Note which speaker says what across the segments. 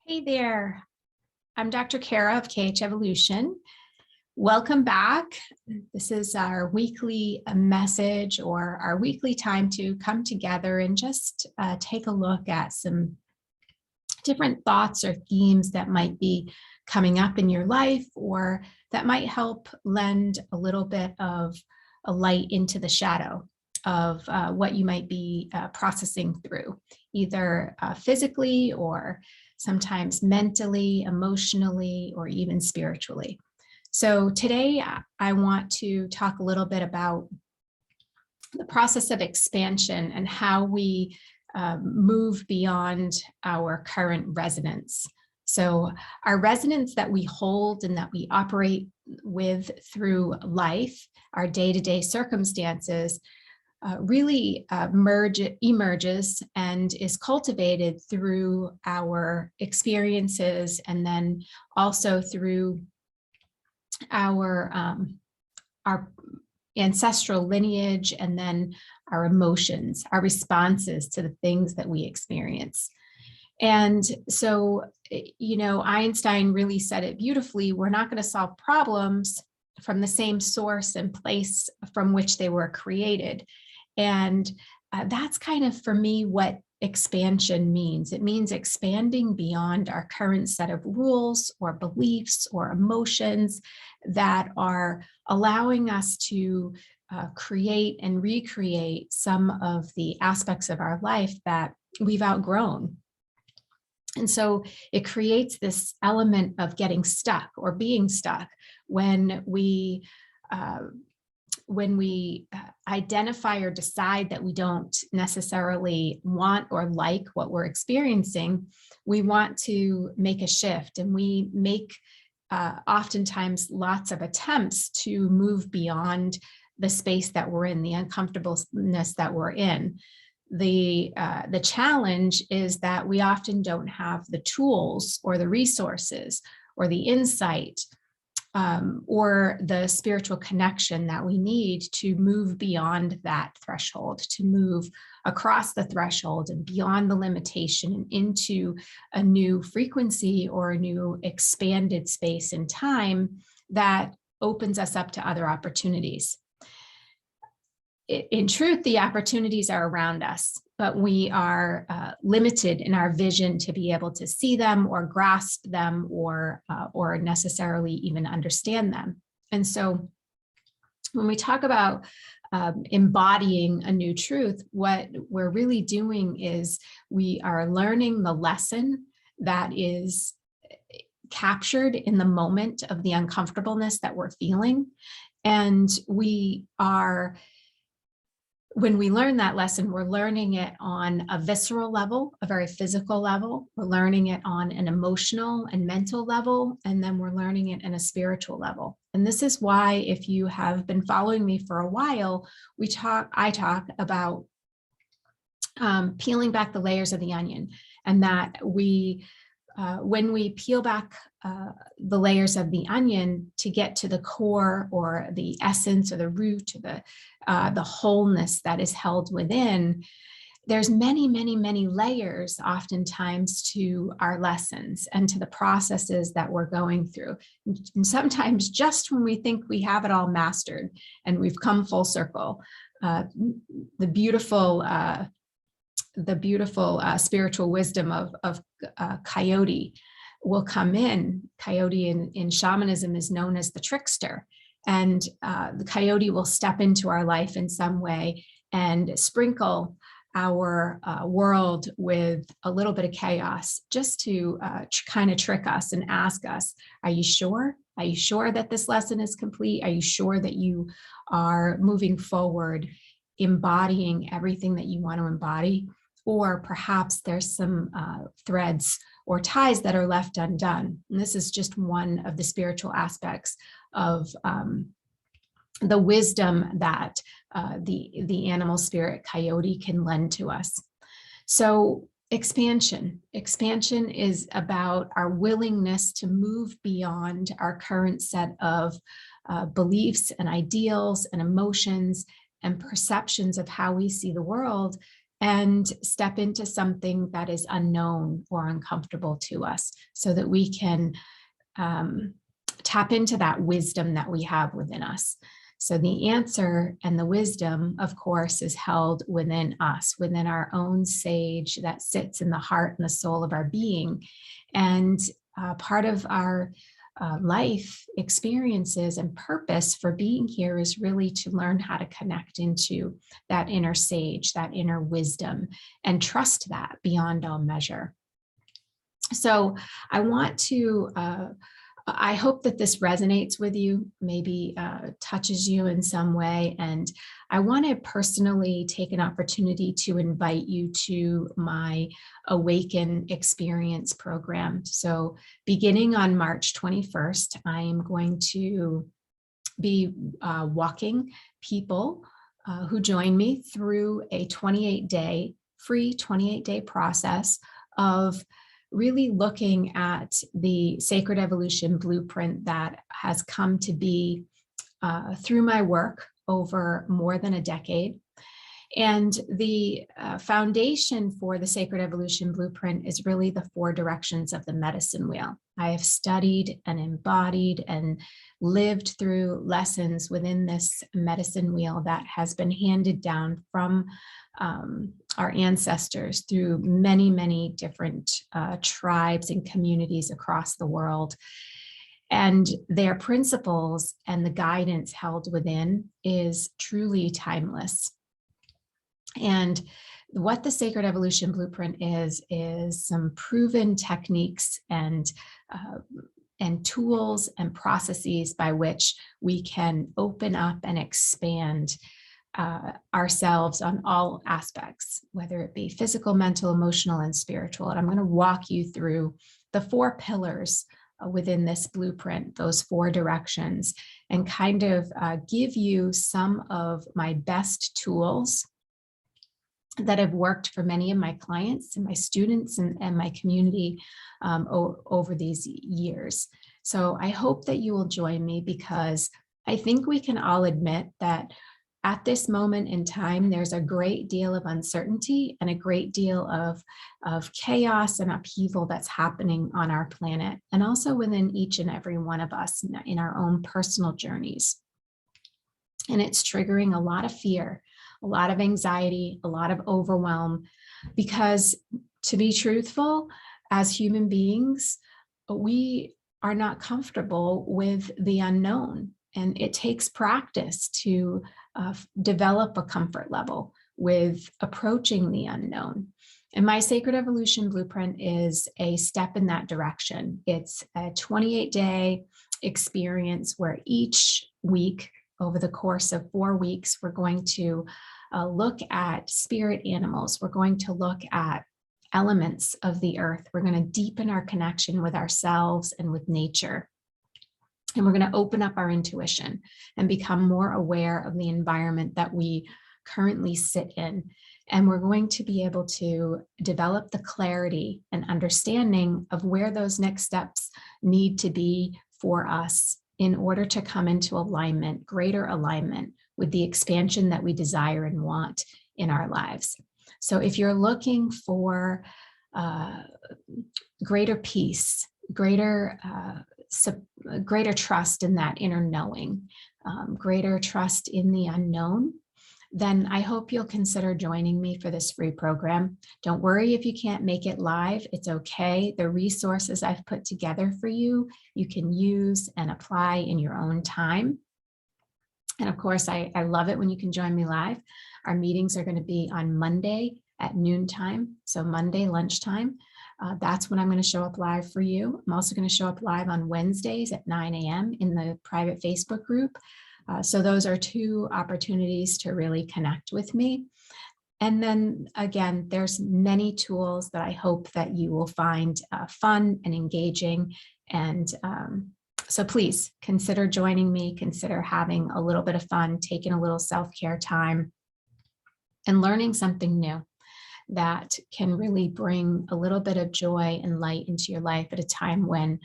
Speaker 1: Hey there, I'm Dr. Kara of KH Evolution. Welcome back. This is our weekly message or our weekly time to come together and just take a look at some different thoughts or themes that might be coming up in your life or that might help lend a little bit of a light into the shadow of what you might be processing through, either physically or sometimes mentally, emotionally, or even spiritually. So today I want to talk a little bit about the process of expansion and how we move beyond our current resonance. So our resonance that we hold and that we operate with through life, our day-to-day circumstances, really emerges and is cultivated through our experiences and then also through our ancestral lineage and then our emotions, our responses to the things that we experience. And so, Einstein really said it beautifully. We're not going to solve problems from the same source and place from which they were created. And that's kind of, for me, what expansion means. It means expanding beyond our current set of rules or beliefs or emotions that are allowing us to create and recreate some of the aspects of our life that we've outgrown. And so it creates this element of getting stuck or being stuck when we identify or decide that we don't necessarily want or like what we're experiencing. We want to make a shift, and we make oftentimes lots of attempts to move beyond the space that we're in, the uncomfortableness that we're in. The challenge is that we often don't have the tools or the resources or the insight or the spiritual connection that we need to move beyond that threshold, to move across the threshold and beyond the limitation and into a new frequency or a new expanded space and time that opens us up to other opportunities. In truth, the opportunities are around us, but we are limited in our vision to be able to see them or grasp them or necessarily even understand them. And so when we talk about embodying a new truth, what we're really doing is we are learning the lesson that is captured in the moment of the uncomfortableness that we're feeling. And when we learn that lesson, we're learning it on a visceral level, a very physical level. We're learning it on an emotional and mental level, and then we're learning it in a spiritual level. And this is why, if you have been following me for a while, I talk about peeling back the layers of the onion, and that when we peel back the layers of the onion to get to the core or the essence or the root or the wholeness that is held within, there's many, many, many layers oftentimes to our lessons and to the processes that we're going through. And sometimes just when we think we have it all mastered and we've come full circle, the beautiful spiritual wisdom of Coyote will come in. Coyote in shamanism is known as the trickster. And the Coyote will step into our life in some way and sprinkle our world with a little bit of chaos just to kind of trick us and ask us, are you sure? Are you sure that this lesson is complete? Are you sure that you are moving forward, embodying everything that you want to embody? Or perhaps there's some threads or ties that are left undone. And this is just one of the spiritual aspects of the wisdom that the animal spirit Coyote can lend to us. So expansion is about our willingness to move beyond our current set of beliefs and ideals and emotions and perceptions of how we see the world, and step into something that is unknown or uncomfortable to us so that we can tap into that wisdom that we have within us. So the answer and the wisdom, of course, is held within us, within our own sage that sits in the heart and the soul of our being. And part of our life experiences and purpose for being here is really to learn how to connect into that inner sage, that inner wisdom, and trust that beyond all measure. So I want to I hope that this resonates with you, maybe touches you in some way. And I want to personally take an opportunity to invite you to my Awaken Experience program. So beginning on March 21st, I am going to be walking people who join me through a 28-day, free 28-day process of really looking at the Sacred Evolution Blueprint that has come to be through my work over more than a decade. And the foundation for the Sacred Evolution Blueprint is really the 4 directions of the medicine wheel. I have studied and embodied and lived through lessons within this medicine wheel that has been handed down from our ancestors through many, many different tribes and communities across the world. And their principles and the guidance held within is truly timeless. And what the Sacred Evolution Blueprint is some proven techniques and tools and processes by which we can open up and expand ourselves on all aspects, whether it be physical, mental, emotional, and spiritual. And I'm going to walk you through the 4 pillars within this blueprint, those 4 directions, and kind of give you some of my best tools that have worked for many of my clients and my students and my community over these years. So I hope that you will join me, because I think we can all admit that at this moment in time, there's a great deal of uncertainty and a great deal of chaos and upheaval that's happening on our planet, and also within each and every one of us in our own personal journeys. And it's triggering a lot of fear, a lot of anxiety, a lot of overwhelm, because to be truthful, as human beings, we are not comfortable with the unknown. And it takes practice to develop a comfort level with approaching the unknown. And my Sacred Evolution Blueprint is a step in that direction. It's a 28-day experience where each week, over the course of 4 weeks, we're going to look at spirit animals. We're going to look at elements of the earth. We're going to deepen our connection with ourselves and with nature. And we're going to open up our intuition and become more aware of the environment that we currently sit in. And we're going to be able to develop the clarity and understanding of where those next steps need to be for us in order to come into alignment, greater alignment with the expansion that we desire and want in our lives. So if you're looking for greater peace, greater trust in that inner knowing, greater trust in the unknown, then I hope you'll consider joining me for this free program. Don't worry if you can't make it live, it's okay. The resources I've put together for you, you can use and apply in your own time. And of course, I love it when you can join me live. Our meetings are going to be on Monday at noontime, so Monday lunchtime. That's when I'm going to show up live for you. I'm also going to show up live on Wednesdays at 9 a.m. in the private Facebook group. So those are 2 opportunities to really connect with me. And then again, there's many tools that I hope that you will find fun and engaging. And so please consider joining me, consider having a little bit of fun, taking a little self-care time, and learning something new that can really bring a little bit of joy and light into your life at a time when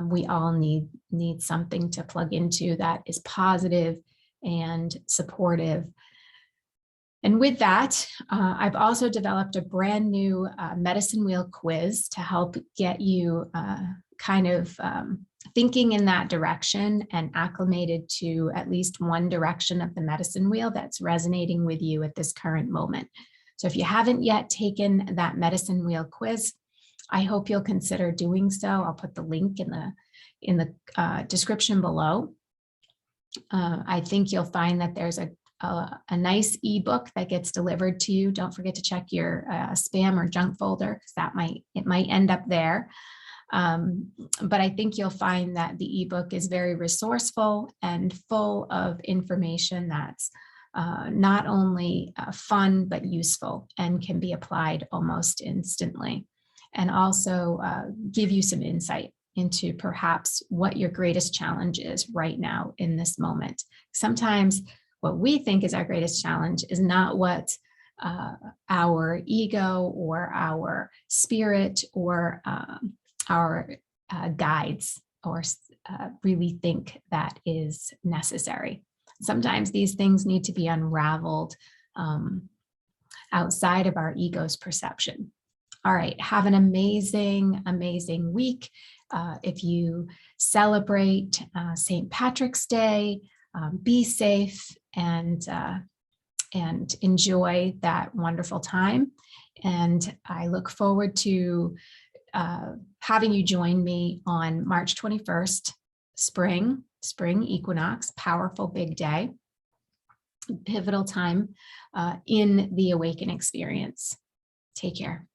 Speaker 1: we all need something to plug into that is positive and supportive And with that, I've also developed a brand new medicine wheel quiz to help get you kind of thinking in that direction and acclimated to at least one direction of the medicine wheel that's resonating with you at this current moment. So if you haven't yet taken that medicine wheel quiz, I hope you'll consider doing so. I'll put the link in the description below. I think you'll find that there's a nice ebook that gets delivered to you. Don't forget to check your spam or junk folder, because it might end up there. But I think you'll find that the ebook is very resourceful and full of information that's not only fun, but useful and can be applied almost instantly, and also give you some insight into perhaps what your greatest challenge is right now in this moment. Sometimes what we think is our greatest challenge is not what our ego or our spirit or our guides or really think that is necessary. Sometimes these things need to be unraveled outside of our ego's perception. All right, have an amazing, amazing week. If you celebrate St. Patrick's Day, be safe and enjoy that wonderful time. And I look forward to having you join me on March 21st, spring equinox, powerful big day, pivotal time in the Awaken experience. Take care.